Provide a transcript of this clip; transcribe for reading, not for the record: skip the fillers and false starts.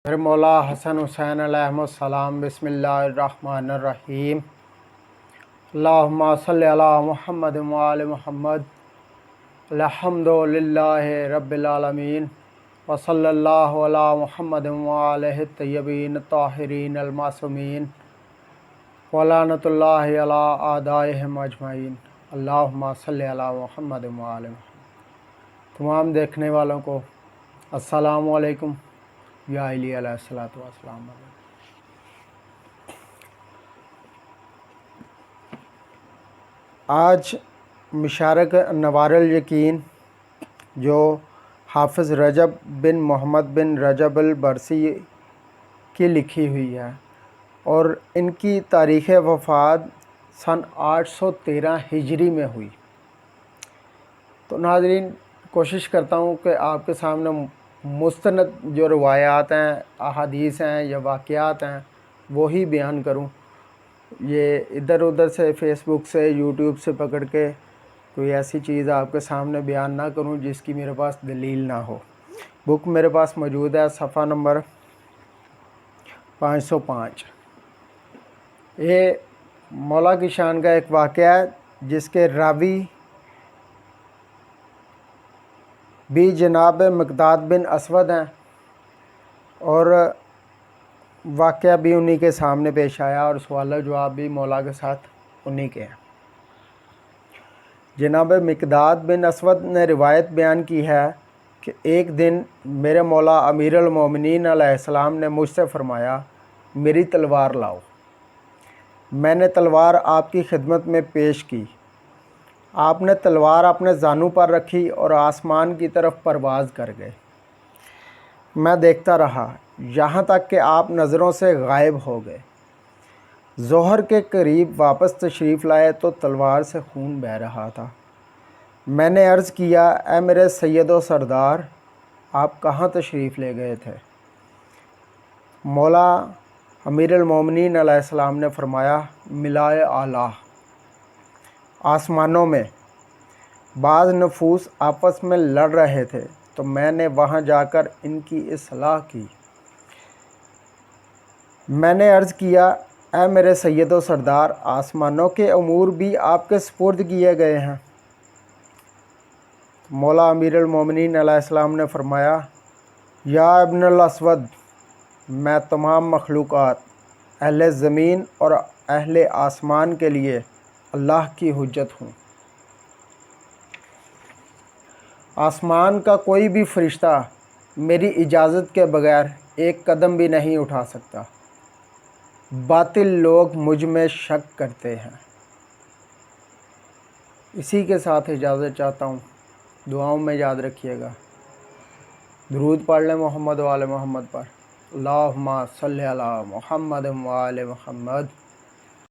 میرے مولا حسن حسین علیہ السلام بسم اللہ الرحمن الرحیم اللہم صلی علی محمد وآل محمد الحمد للہ رب العالمین وصلی اللہ علی محمد وآلہ الطیبین الطاہرین المعصومین ولعنۃ اللہ علی اعدائہم اجمعین اللہم صلی علی محمد وآل محمد۔ تمام دیکھنے والوں کو السلام علیکم یا علی علیہ السلام۔ آج مشارق نوار الیقین جو حافظ رجب بن محمد بن رجب البرسی کی لکھی ہوئی ہے اور ان کی تاریخ وفات سن 813 ہجری میں ہوئی۔ تو ناظرین، کوشش کرتا ہوں کہ آپ کے سامنے مستند جو روایات ہیں، احادیث ہیں یا واقعات ہیں وہی بیان کروں۔ یہ ادھر ادھر سے فیس بک سے یوٹیوب سے پکڑ کے کوئی ایسی چیز آپ کے سامنے بیان نہ کروں جس کی میرے پاس دلیل نہ ہو۔ بک میرے پاس موجود ہے، صفحہ نمبر 505۔ یہ مولا کی شان کا ایک واقعہ ہے جس کے راوی بھی جناب مقداد بن اسود ہیں اور واقعہ بھی انہی کے سامنے پیش آیا اور سوال و جواب بھی مولا کے ساتھ انہی کے ہیں۔ جناب مقداد بن اسود نے روایت بیان کی ہے کہ ایک دن میرے مولا امیر المومنین علیہ السلام نے مجھ سے فرمایا، میری تلوار لاؤ۔ میں نے تلوار آپ کی خدمت میں پیش کی۔ آپ نے تلوار اپنے زانو پر رکھی اور آسمان کی طرف پرواز کر گئے۔ میں دیکھتا رہا یہاں تک کہ آپ نظروں سے غائب ہو گئے۔ ظہر کے قریب واپس تشریف لائے تو تلوار سے خون بہہ رہا تھا۔ میں نے عرض کیا، اے میرے سید و سردار، آپ کہاں تشریف لے گئے تھے؟ مولا امیر المومنین علیہ السلام نے فرمایا، ملائے اعلیٰ، آسمانوں میں بعض نفوس آپس میں لڑ رہے تھے تو میں نے وہاں جا کر ان کی اصلاح کی۔ میں نے عرض کیا، اے میرے سید و سردار، آسمانوں کے امور بھی آپ کے سپرد کیے گئے ہیں؟ مولا امیر المومنین علیہ السلام نے فرمایا، یا ابن الاسود، میں تمام مخلوقات، اہل زمین اور اہل آسمان کے لیے اللہ کی حجت ہوں۔ آسمان کا کوئی بھی فرشتہ میری اجازت کے بغیر ایک قدم بھی نہیں اٹھا سکتا۔ باطل لوگ مجھ میں شک کرتے ہیں۔ اسی کے ساتھ اجازت چاہتا ہوں، دعاؤں میں یاد رکھیے گا۔ درود پڑھ لیں محمد و آل محمد پر۔ اللہم صلی علی محمد و آل محمد۔